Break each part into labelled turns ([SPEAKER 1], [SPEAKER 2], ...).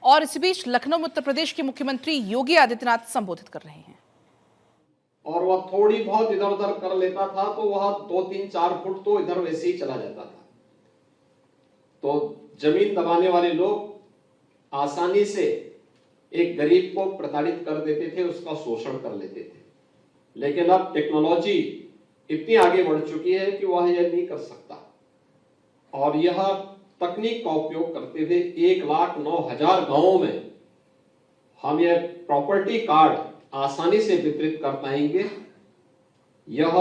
[SPEAKER 1] और इसी बीच लखनऊ में उत्तर प्रदेश के मुख्यमंत्री योगी आदित्यनाथ संबोधित कर रहे हैं।
[SPEAKER 2] और वह थोड़ी बहुत इधर उधर कर लेता था तो वह 2-3-4 फुट तो इधर वैसे ही चला जाता था। तो जमीन दबाने वाले लोग आसानी से एक गरीब को प्रताड़ित कर देते थे, उसका शोषण कर लेते थे। लेकिन अब टेक्नोलॉजी इतनी आगे बढ़ चुकी है कि वह यह नहीं कर सकता, और यह तकनीक का उपयोग करते हुए 1,09,000 गांवों में हम यह प्रॉपर्टी कार्ड आसानी से वितरित कर पाएंगे। यह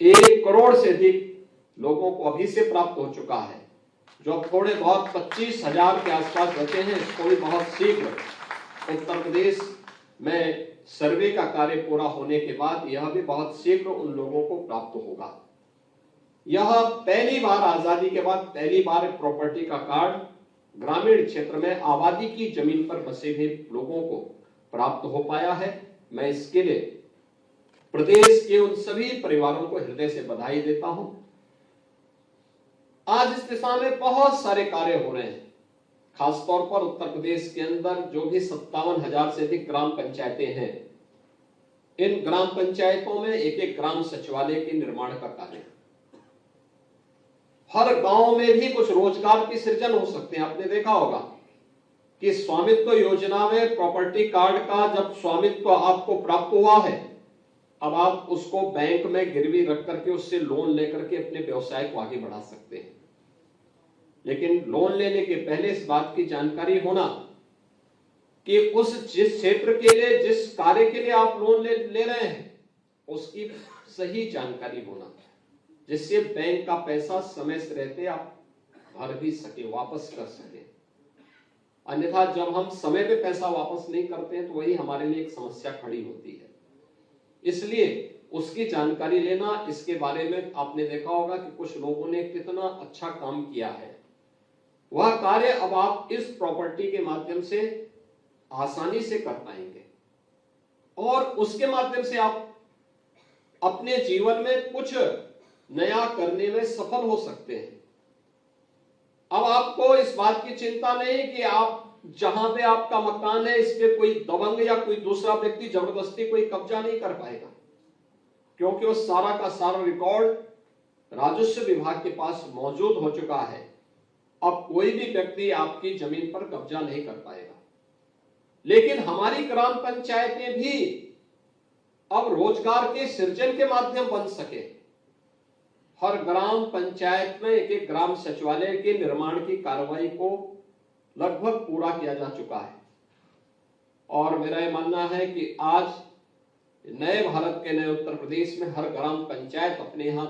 [SPEAKER 2] 1 करोड़ से अधिक लोगों को अभी से प्राप्त हो चुका है। जो अब थोड़े बहुत 25,000 के आसपास बचे हैं, इसको भी बहुत शीघ्र उत्तर प्रदेश में सर्वे का कार्य पूरा होने के बाद यह भी बहुत शीघ्र उन लोगों को प्राप्त होगा। यह पहली बार आजादी के बाद पहली बार प्रॉपर्टी का कार्ड ग्रामीण क्षेत्र में आबादी की जमीन पर बसे हुए लोगों को प्राप्त हो पाया है। मैं इसके लिए प्रदेश के उन सभी परिवारों को हृदय से बधाई देता हूं। आज इस दिशा में बहुत सारे कार्य हो रहे हैं। खासतौर पर उत्तर प्रदेश के अंदर जो भी 57,000 से अधिक ग्राम पंचायतें हैं, इन ग्राम पंचायतों में एक एक ग्राम सचिवालय के निर्माण का कार्य। हर गांव में भी कुछ रोजगार की सृजन हो सकते हैं। आपने देखा होगा कि स्वामित्व योजना में प्रॉपर्टी कार्ड का जब स्वामित्व आपको प्राप्त हुआ है, अब आप उसको बैंक में गिरवी रख करके उससे लोन लेकर के अपने व्यवसाय को आगे बढ़ा सकते हैं। लेकिन लोन लेने के पहले इस बात की जानकारी होना कि जिस क्षेत्र के लिए, जिस कार्य के लिए आप लोन ले रहे हैं, उसकी सही जानकारी होना, जिससे बैंक का पैसा समय से रहते आप भर भी सके, वापस कर सके। अन्यथा जब हम समय पे पैसा वापस नहीं करते हैं तो वही हमारे लिए एक समस्या खड़ी होती है। इसलिए उसकी जानकारी लेना, इसके बारे में आपने देखा होगा कि कुछ लोगों ने कितना अच्छा काम किया है। वह कार्य अब आप इस प्रॉपर्टी के माध्यम से आसानी से कर पाएंगे और उसके माध्यम से आप अपने जीवन में कुछ नया करने में सफल हो सकते हैं। अब आपको इस बात की चिंता नहीं कि आप जहां पे आपका मकान है इस पे कोई दबंग या कोई दूसरा व्यक्ति जबरदस्ती कोई कब्जा नहीं कर पाएगा, क्योंकि वो सारा का सारा रिकॉर्ड राजस्व विभाग के पास मौजूद हो चुका है। अब कोई भी व्यक्ति आपकी जमीन पर कब्जा नहीं कर पाएगा। लेकिन हमारी ग्राम पंचायतें भी अब रोजगार के सृजन के माध्यम बन सके। हर ग्राम पंचायत में एक एक ग्राम सचिवालय के निर्माण की कार्रवाई को लगभग पूरा किया जा चुका है, और मेरा यह मानना है कि आज नए भारत के नए उत्तर प्रदेश में हर ग्राम पंचायत अपने यहां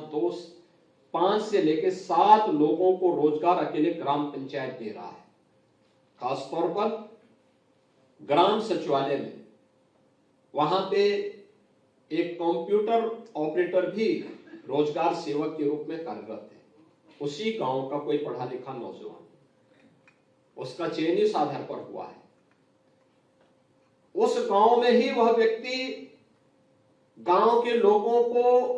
[SPEAKER 2] 5 से लेकर 7 लोगों को रोजगार अकेले ग्राम पंचायत दे रहा है। खासतौर पर ग्राम सचिवालय में वहां पे एक कंप्यूटर ऑपरेटर भी रोजगार सेवक के रूप में कार्यरत है। उसी गांव का कोई पढ़ा लिखा नौजवान, उसका चयन इस आधार पर हुआ है। उस गांव में ही वह व्यक्ति गांव के लोगों को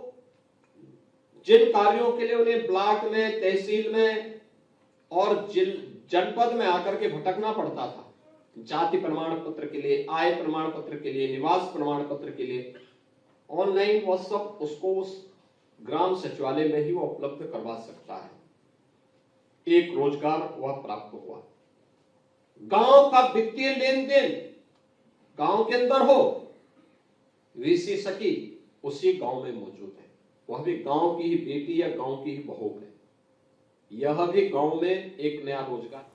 [SPEAKER 2] जिन कार्यों के लिए उन्हें ब्लॉक में, तहसील में और जनपद में आकर के भटकना पड़ता था, जाति प्रमाण पत्र के लिए, आय प्रमाण पत्र के लिए, निवास प्रमाण पत्र के लिए, ऑनलाइन वह सब उसको उस ग्राम सचिवालय में ही वो उपलब्ध करवा सकता है। एक रोजगार वह प्राप्त हुआ। गांव का वित्तीय लेन देन गांव के अंदर हो, वीसी सखी उसी गांव में मौजूद है। वह भी गांव की ही बेटी या गांव की ही बहू है। यह भी गांव में एक नया रोजगार